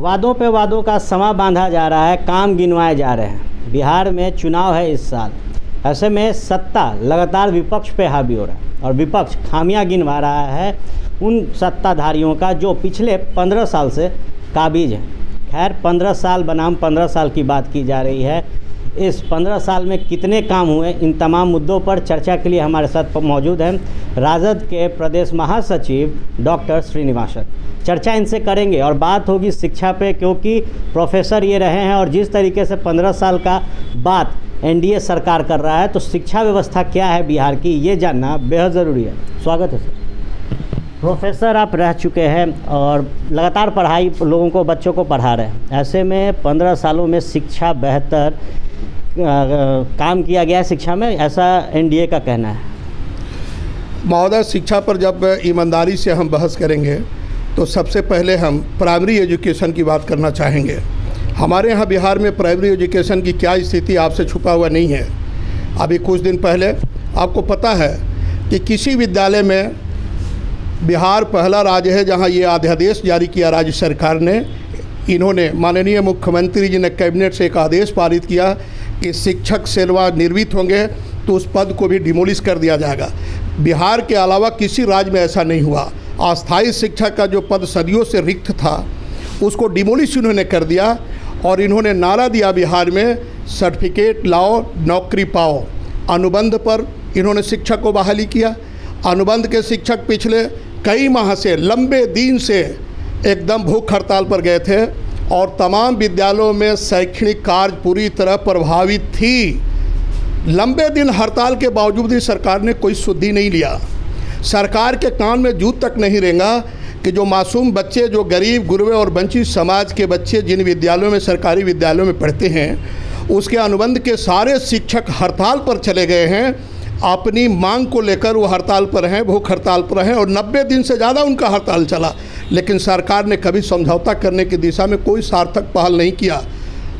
वादों पे वादों का समा बांधा जा रहा है, काम गिनवाए जा रहे हैं। बिहार में चुनाव है इस साल, ऐसे में सत्ता लगातार विपक्ष पे हावी हो रहा है और विपक्ष खामियां गिनवा रहा है उन सत्ताधारियों का जो पिछले 15 साल से काबिज है। खैर 15 साल बनाम 15 साल की बात की जा रही है। इस 15 साल में कितने काम हुए, इन तमाम मुद्दों पर चर्चा के लिए हमारे साथ मौजूद हैं राजद के प्रदेश महासचिव डॉक्टर श्रीनिवासन। चर्चा इनसे करेंगे और बात होगी शिक्षा पे, क्योंकि प्रोफेसर ये रहे हैं और जिस तरीके से 15 साल का बात एनडीए सरकार कर रहा है, तो शिक्षा व्यवस्था क्या है बिहार की, ये जानना बेहद ज़रूरी है। स्वागत है सर। प्रोफेसर आप रह चुके हैं और लगातार पढ़ाई लोगों को, बच्चों को पढ़ा रहे हैं। ऐसे में 15 सालों में शिक्षा बेहतर काम किया गया है शिक्षा में, ऐसा एनडीए का कहना है। महोदय, शिक्षा पर जब ईमानदारी से हम बहस करेंगे तो सबसे पहले हम प्राइमरी एजुकेशन की बात करना चाहेंगे। हमारे यहाँ बिहार में प्राइमरी एजुकेशन की क्या स्थिति आपसे छुपा हुआ नहीं है। अभी कुछ दिन पहले आपको पता है कि किसी विद्यालय में, बिहार पहला राज्य है जहाँ ये अध्यादेश जारी किया राज्य सरकार ने, इन्होंने माननीय मुख्यमंत्री जी ने कैबिनेट से एक आदेश पारित किया कि शिक्षक सेवानिवृत्त होंगे तो उस पद को भी डिमोलिश कर दिया जाएगा। बिहार के अलावा किसी राज्य में ऐसा नहीं हुआ। अस्थायी शिक्षक का जो पद सदियों से रिक्त था उसको डिमोलिश इन्होंने कर दिया और इन्होंने नारा दिया बिहार में सर्टिफिकेट लाओ नौकरी पाओ। अनुबंध पर इन्होंने शिक्षक को बहाली किया। अनुबंध के शिक्षक पिछले कई माह से, लंबे दिन से एकदम भूख हड़ताल पर गए थे और तमाम विद्यालयों में शैक्षणिक कार्य पूरी तरह प्रभावित थी। लंबे दिन हड़ताल के बावजूद भी सरकार ने कोई सुधि नहीं लिया। सरकार के कान में जूं तक नहीं रेंगा कि जो मासूम बच्चे, जो गरीब गुरबे और वंचित समाज के बच्चे जिन विद्यालयों में, सरकारी विद्यालयों में पढ़ते हैं, उसके अनुबंध के सारे शिक्षक हड़ताल पर चले गए हैं। अपनी मांग को लेकर वो हड़ताल पर हैं, भूख हड़ताल पर हैं और 90 दिन से ज़्यादा उनका हड़ताल चला, लेकिन सरकार ने कभी समझौता करने की दिशा में कोई सार्थक पहल नहीं किया।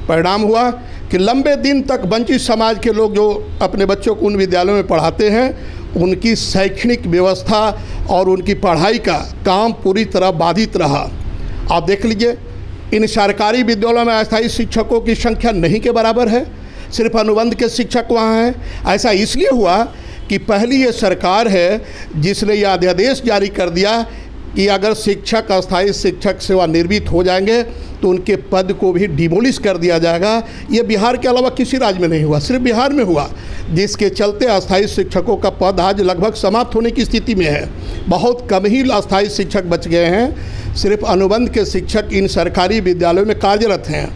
परिणाम हुआ कि लंबे दिन तक वंचित समाज के लोग जो अपने बच्चों को उन विद्यालयों में पढ़ाते हैं, उनकी शैक्षणिक व्यवस्था और उनकी पढ़ाई का काम पूरी तरह बाधित रहा। आप देख लीजिए, इन सरकारी विद्यालयों में अस्थायी शिक्षकों की संख्या नहीं के बराबर है, सिर्फ अनुबंध के शिक्षक वहाँ हैं। ऐसा इसलिए हुआ कि पहली ये सरकार है जिसने यह अध्यादेश जारी कर दिया कि अगर शिक्षक, अस्थायी शिक्षक सेवानिवृत्त हो जाएंगे तो उनके पद को भी डिमोलिश कर दिया जाएगा। ये बिहार के अलावा किसी राज्य में नहीं हुआ, सिर्फ बिहार में हुआ, जिसके चलते अस्थायी शिक्षकों का पद आज लगभग समाप्त होने की स्थिति में है। बहुत कम ही अस्थायी शिक्षक बच गए हैं। सिर्फ अनुबंध के शिक्षक इन सरकारी विद्यालयों में कार्यरत हैं।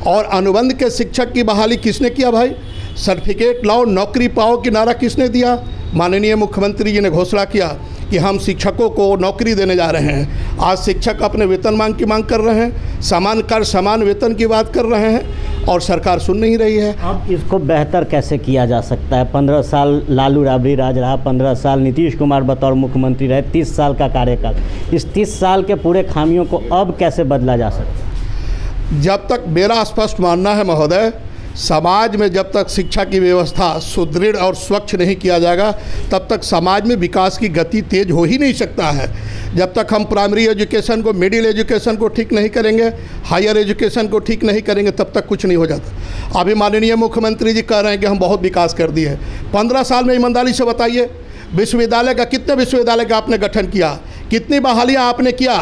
और अनुबंध के शिक्षक की बहाली किसने किया भाई? सर्टिफिकेट लाओ नौकरी पाओ की नारा किसने दिया? माननीय मुख्यमंत्री जी ने घोषणा किया कि हम शिक्षकों को नौकरी देने जा रहे हैं। आज शिक्षक अपने वेतन की मांग कर रहे हैं, समान कार्य समान वेतन की बात कर रहे हैं और सरकार सुन नहीं रही है। अब इसको बेहतर कैसे किया जा सकता है? 15 साल लालू राबड़ी राज रहा, 15 साल नीतीश कुमार बतौर मुख्यमंत्री रहे, 30 साल का कार्यकाल। इस 30 साल के पूरे खामियों को अब कैसे बदला जा सकता है? जब तक, मेरा स्पष्ट मानना है महोदय, समाज में जब तक शिक्षा की व्यवस्था सुदृढ़ और स्वच्छ नहीं किया जाएगा तब तक समाज में विकास की गति तेज हो ही नहीं सकता है। जब तक हम प्राइमरी एजुकेशन को, मिडिल एजुकेशन को ठीक नहीं करेंगे, हायर एजुकेशन को ठीक नहीं करेंगे, तब तक कुछ नहीं हो जाता। अभी माननीय मुख्यमंत्री जी कह रहे हैं कि हम बहुत विकास कर दिए। 15 साल में ईमानदारी से बताइए, विश्वविद्यालय का, कितने विश्वविद्यालय का आपने गठन किया, कितनी बहालियाँ आपने किया?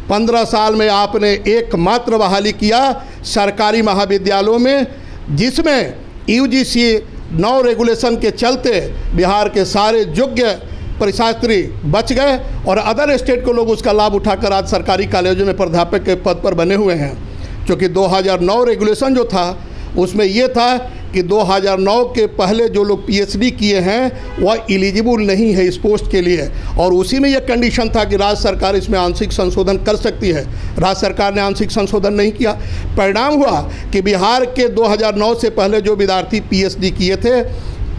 15 साल में आपने एकमात्र बहाली किया सरकारी महाविद्यालयों में, जिसमें यूजीसी 9 रेगुलेशन के चलते बिहार के सारे योग्य परिशास्त्री बच गए और अदर स्टेट के लोग उसका लाभ उठाकर आज सरकारी कॉलेजों में प्राध्यापक के पद पर बने हुए हैं। क्योंकि 2009 रेगुलेशन जो था उसमें यह था कि 2009 के पहले जो लोग पीएचडी किए हैं वह एलिजिबल नहीं है इस पोस्ट के लिए, और उसी में यह कंडीशन था कि राज्य सरकार इसमें आंशिक संशोधन कर सकती है। राज्य सरकार ने आंशिक संशोधन नहीं किया। परिणाम हुआ कि बिहार के 2009 से पहले जो विद्यार्थी पीएचडी किए थे,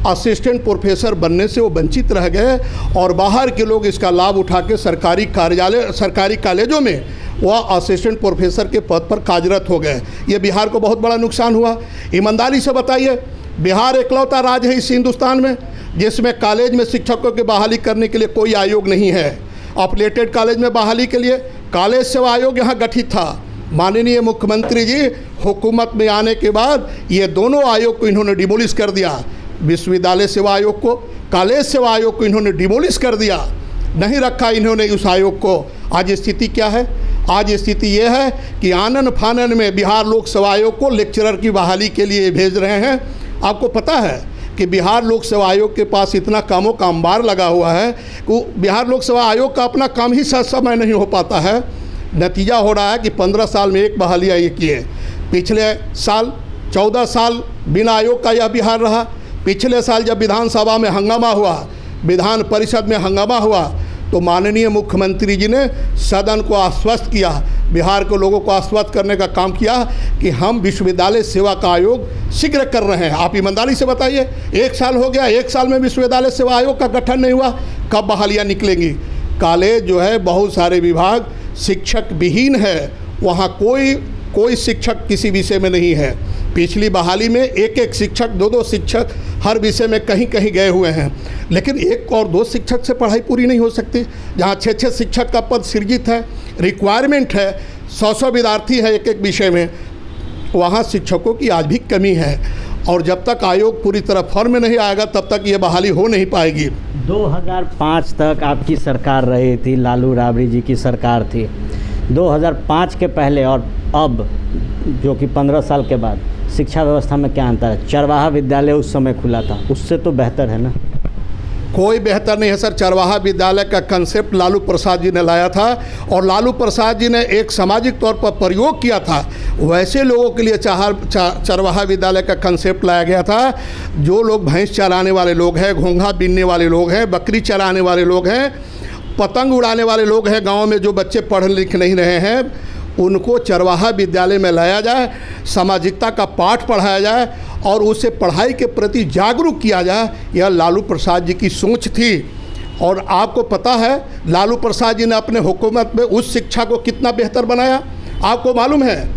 असिस्टेंट प्रोफेसर बनने से वो वंचित रह गए और बाहर के लोग इसका लाभ उठा के सरकारी कार्यालय, सरकारी कॉलेजों में वह असिस्टेंट प्रोफेसर के पद पर कार्यरत हो गए। ये बिहार को बहुत बड़ा नुकसान हुआ। ईमानदारी से बताइए, बिहार एकलौता राज्य है इस हिंदुस्तान में जिसमें कॉलेज में शिक्षकों की बहाली करने के लिए कोई आयोग नहीं है। अपलेटेड कॉलेज में बहाली के लिए कॉलेज सेवा आयोग यहाँ गठित था, माननीय मुख्यमंत्री जी हुकूमत में आने के बाद ये दोनों आयोग को इन्होंने डिमोलिश कर दिया। विश्वविद्यालय सेवा आयोग को, कॉलेज सेवा आयोग को इन्होंने डिमोलिश कर दिया, नहीं रखा इन्होंने उस आयोग को। आज स्थिति क्या है? आज स्थिति ये है कि आनन फानन में बिहार लोक सेवा आयोग को लेक्चरर की बहाली के लिए भेज रहे हैं। आपको पता है कि बिहार लोक सेवा आयोग के पास इतना कामों का अंबार लगा हुआ है कि बिहार लोक सेवा आयोग का अपना काम ही समय नहीं हो पाता है। नतीजा हो रहा है कि 15 साल में एक बहालियाँ ये किए। पिछले साल 14 साल बिना आयोग का यह बिहार रहा। पिछले साल जब विधानसभा में हंगामा हुआ, विधान परिषद में हंगामा हुआ, तो माननीय मुख्यमंत्री जी ने सदन को आश्वस्त किया, बिहार के लोगों को आश्वस्त करने का काम किया कि हम विश्वविद्यालय सेवा का आयोग शीघ्र कर रहे हैं। आप ईमानदारी से बताइए, 1 साल हो गया, 1 साल में विश्वविद्यालय सेवा आयोग का गठन नहीं हुआ, कब बहालियाँ निकलेंगी? कॉलेज जो है बहुत सारे विभाग शिक्षक विहीन है, वहाँ कोई शिक्षक किसी विषय में नहीं है। पिछली बहाली में एक शिक्षक, 2 शिक्षक हर विषय में कहीं गए हुए हैं, लेकिन 1 और 2 शिक्षक से पढ़ाई पूरी नहीं हो सकती। जहाँ 6 शिक्षक का पद सृजित है, रिक्वायरमेंट है, 100 विद्यार्थी है एक विषय में, वहाँ शिक्षकों की आज भी कमी है। और जब तक आयोग पूरी तरह फॉर्म में नहीं आएगा तब तक ये बहाली हो नहीं पाएगी। 2005 तक आपकी सरकार रही थी, लालू राबड़ी जी की सरकार थी। 2005 के पहले और अब जो कि 15 साल के बाद शिक्षा व्यवस्था में क्या अंतर है? चरवाहा विद्यालय उस समय खुला था, उससे तो बेहतर है ना? कोई बेहतर नहीं है सर। चरवाहा विद्यालय का कंसेप्ट लालू प्रसाद जी ने लाया था और लालू प्रसाद जी ने एक सामाजिक तौर पर प्रयोग किया था। वैसे लोगों के लिए चरवाहा विद्यालय का कंसेप्ट लाया गया था जो लोग भैंस चराने वाले लोग हैं, घोंघा बीनने वाले लोग हैं, बकरी चराने वाले लोग हैं, पतंग उड़ाने वाले लोग हैं, गाँव में जो बच्चे पढ़ लिख नहीं रहे हैं, उनको चरवाहा विद्यालय में लाया जाए, सामाजिकता का पाठ पढ़ाया जाए और उसे पढ़ाई के प्रति जागरूक किया जाए। यह लालू प्रसाद जी की सोच थी। और आपको पता है लालू प्रसाद जी ने अपने हुकूमत में उस शिक्षा को कितना बेहतर बनाया। आपको मालूम है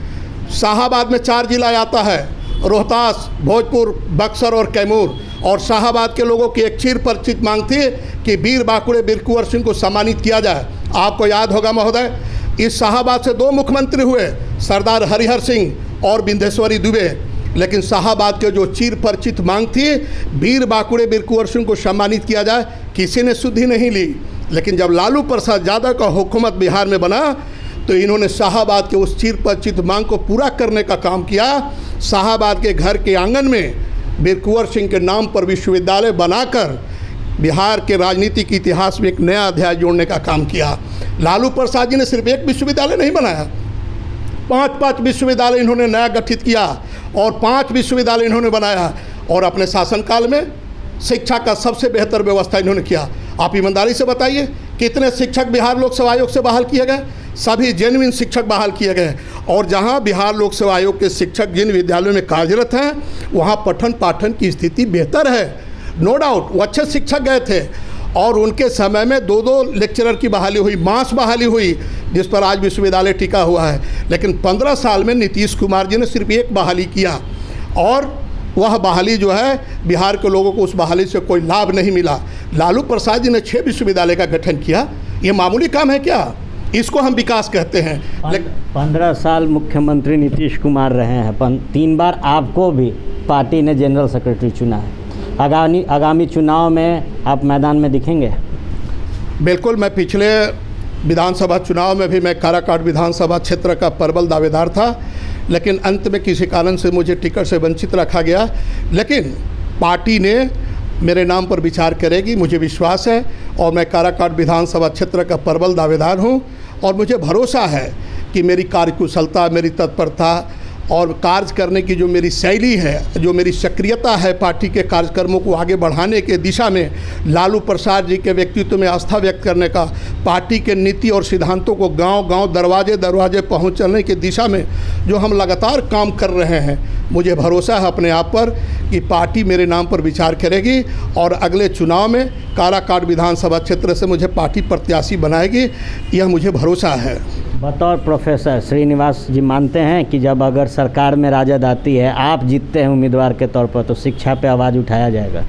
शाहाबाद में 4 जिला आता है, रोहतास, भोजपुर, बक्सर और कैमूर, और शाहाबाद के लोगों की एक चिर परिचित मांग थी कि वीर बाकुड़े वीर कुंवर सिंह को सम्मानित किया जाए। आपको याद होगा महोदय, इस शाहाबाद से 2 मुख्यमंत्री हुए, सरदार हरिहर सिंह और बिंदेश्वरी दुबे, लेकिन शाहाबाद के जो चिर परिचित मांग थी वीर बाकुड़े वीर कुंवर सिंह को सम्मानित किया जाए, किसी ने सुधि नहीं ली। लेकिन जब लालू प्रसाद यादव का हुकूमत बिहार में बना तो इन्होंने शाहाबाद के उस चिर परिचित मांग को पूरा करने का काम किया। शाहाबाद के घर के आंगन में वीर कुंवर सिंह के नाम पर विश्वविद्यालय बनाकर बिहार के राजनीतिक इतिहास में एक नया अध्याय जोड़ने का काम किया। लालू प्रसाद जी ने सिर्फ एक विश्वविद्यालय नहीं बनाया, 5 विश्वविद्यालय इन्होंने नया गठित किया और 5 विश्वविद्यालय इन्होंने बनाया। और अपने शासनकाल में शिक्षा का सबसे बेहतर व्यवस्था इन्होंने किया। आप ईमानदारी से बताइए कितने शिक्षक बिहार लोक सेवा आयोग से बहाल किए गए? सभी जेन्युइन शिक्षक बहाल किए गए। और जहां बिहार लोक सेवा आयोग के शिक्षक जिन विद्यालयों में कार्यरत हैं वहां पठन पाठन की स्थिति बेहतर है, नो डाउट। वो अच्छे शिक्षक गए थे और उनके समय में 2 लेक्चरर की बहाली हुई, मास बहाली हुई, जिस पर आज विश्वविद्यालय टिका हुआ है। लेकिन 15 साल में नीतीश कुमार जी ने सिर्फ एक बहाली किया और वह बहाली जो है बिहार के लोगों को उस बहाली से कोई लाभ नहीं मिला। लालू प्रसाद जी ने 6 विश्वविद्यालय का गठन किया। ये मामूली काम है क्या? इसको हम विकास कहते हैं। 15 साल मुख्यमंत्री नीतीश कुमार रहे हैं, 3 बार आपको भी पार्टी ने जनरल सेक्रेटरी चुना है। आगामी चुनाव में आप मैदान में दिखेंगे? बिल्कुल। मैं पिछले विधानसभा चुनाव में भी मैं काराकाट विधानसभा क्षेत्र का प्रबल दावेदार था, लेकिन अंत में किसी कारण से मुझे टिकट से वंचित रखा गया। लेकिन पार्टी ने मेरे नाम पर विचार करेगी, मुझे विश्वास है। और मैं काराकाट विधानसभा क्षेत्र का प्रबल दावेदार हूं और मुझे भरोसा है कि मेरी कार्यकुशलता, मेरी तत्परता और कार्य करने की जो मेरी शैली है, जो मेरी सक्रियता है पार्टी के कार्यक्रमों को आगे बढ़ाने के दिशा में, लालू प्रसाद जी के व्यक्तित्व में आस्था व्यक्त करने का, पार्टी के नीति और सिद्धांतों को गांव-गांव, दरवाजे पहुंचाने की दिशा में जो हम लगातार काम कर रहे हैं, मुझे भरोसा है अपने आप पर कि पार्टी मेरे नाम पर विचार करेगी और अगले चुनाव में काराकाट विधानसभा क्षेत्र से मुझे पार्टी प्रत्याशी बनाएगी, यह मुझे भरोसा है। बतौर प्रोफेसर श्रीनिवास जी मानते हैं कि जब अगर सरकार में राजद आती है, आप जीतते हैं उम्मीदवार के तौर पर, तो शिक्षा पे आवाज़ उठाया जाएगा?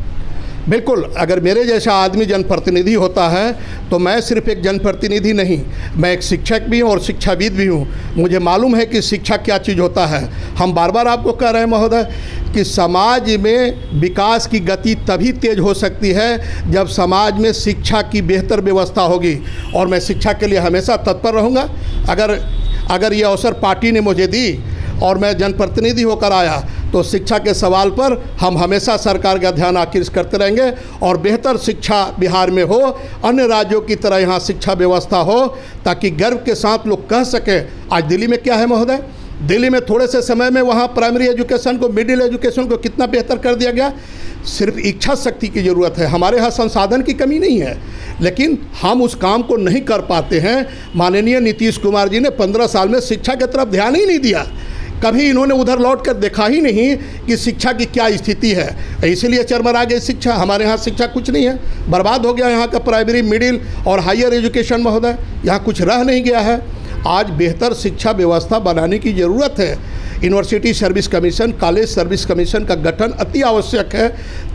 बिल्कुल, अगर मेरे जैसा आदमी जनप्रतिनिधि होता है तो मैं सिर्फ एक जनप्रतिनिधि नहीं, मैं एक शिक्षक भी हूँ और शिक्षाविद भी हूँ। मुझे मालूम है कि शिक्षा क्या चीज़ होता है। हम बार बार आपको कह रहे हैं महोदय कि समाज में विकास की गति तभी तेज हो सकती है जब समाज में शिक्षा की बेहतर व्यवस्था होगी, और मैं शिक्षा के लिए हमेशा तत्पर रहूँगा। अगर ये अवसर पार्टी ने मुझे दी और मैं जनप्रतिनिधि होकर आया तो शिक्षा के सवाल पर हम हमेशा सरकार का ध्यान आकृष्ट करते रहेंगे और बेहतर शिक्षा बिहार में हो, अन्य राज्यों की तरह यहाँ शिक्षा व्यवस्था हो, ताकि गर्व के साथ लोग कह सकें। आज दिल्ली में क्या है महोदय, दिल्ली में थोड़े से समय में वहाँ प्राइमरी एजुकेशन को, मिडिल एजुकेशन को कितना बेहतर कर दिया गया। सिर्फ इच्छा शक्ति की ज़रूरत है। हमारे यहाँ संसाधन की कमी नहीं है, लेकिन हम उस काम को नहीं कर पाते हैं। माननीय नीतीश कुमार जी ने 15 साल में शिक्षा की तरफ ध्यान ही नहीं दिया। कभी इन्होंने उधर लौट कर देखा ही नहीं कि शिक्षा की क्या स्थिति है। इसलिए चरमरा गई शिक्षा। हमारे यहाँ शिक्षा कुछ नहीं है, बर्बाद हो गया यहाँ का प्राइमरी, मिडिल और हायर एजुकेशन महोदय। यहाँ कुछ रह नहीं गया है। आज बेहतर शिक्षा व्यवस्था बनाने की ज़रूरत है। University service commission, college service commission का गठन अति आवश्यक है,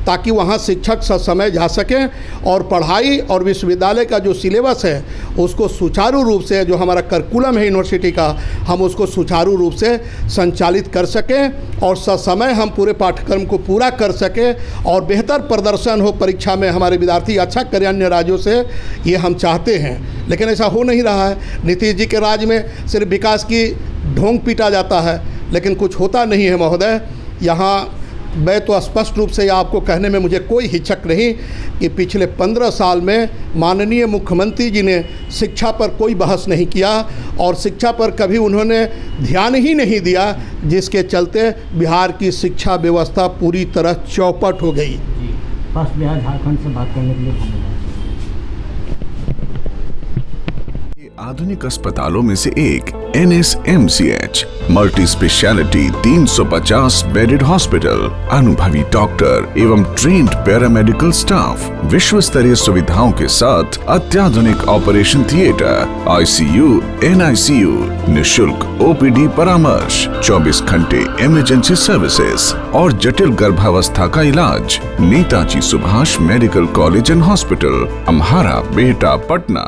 ताकि वहाँ शिक्षक समय जा सकें और पढ़ाई और विश्वविद्यालय का जो सिलेबस है उसको सुचारू रूप से, जो हमारा करिकुलम है यूनिवर्सिटी का, हम उसको सुचारू रूप से संचालित कर सकें और समय हम पूरे पाठ्यक्रम को पूरा कर सकें और बेहतर प्रदर्शन हो परीक्षा में, हमारे विद्यार्थी अच्छा करें अन्य राज्यों से, ये हम चाहते हैं। लेकिन ऐसा हो नहीं रहा है। नीतीश जी के राज में सिर्फ विकास की ढोंग पीटा जाता है, लेकिन कुछ होता नहीं है महोदय। यहाँ मैं तो स्पष्ट रूप से आपको कहने में मुझे कोई हिचक नहीं कि पिछले 15 साल में माननीय मुख्यमंत्री जी ने शिक्षा पर कोई बहस नहीं किया और शिक्षा पर कभी उन्होंने ध्यान ही नहीं दिया, जिसके चलते बिहार की शिक्षा व्यवस्था पूरी तरह चौपट हो गई। फर्स्ट बिहार झारखंड से बात करने के लिए धन्यवाद। आधुनिक अस्पतालों में से एक NSMCH multi speciality 350 bedded hospital, अनुभवी डॉक्टर एवं ट्रेन्ड पैरामेडिकल स्टाफ, विश्व स्तरीय सुविधाओं के साथ अत्याधुनिक ऑपरेशन थिएटर, ICU, NICU, निशुल्क OPD परामर्श, 24 घंटे इमरजेंसी सर्विसेज और जटिल गर्भावस्था का इलाज। Netaji Subhash medical college and hospital, Amhara, Bihta, Patna.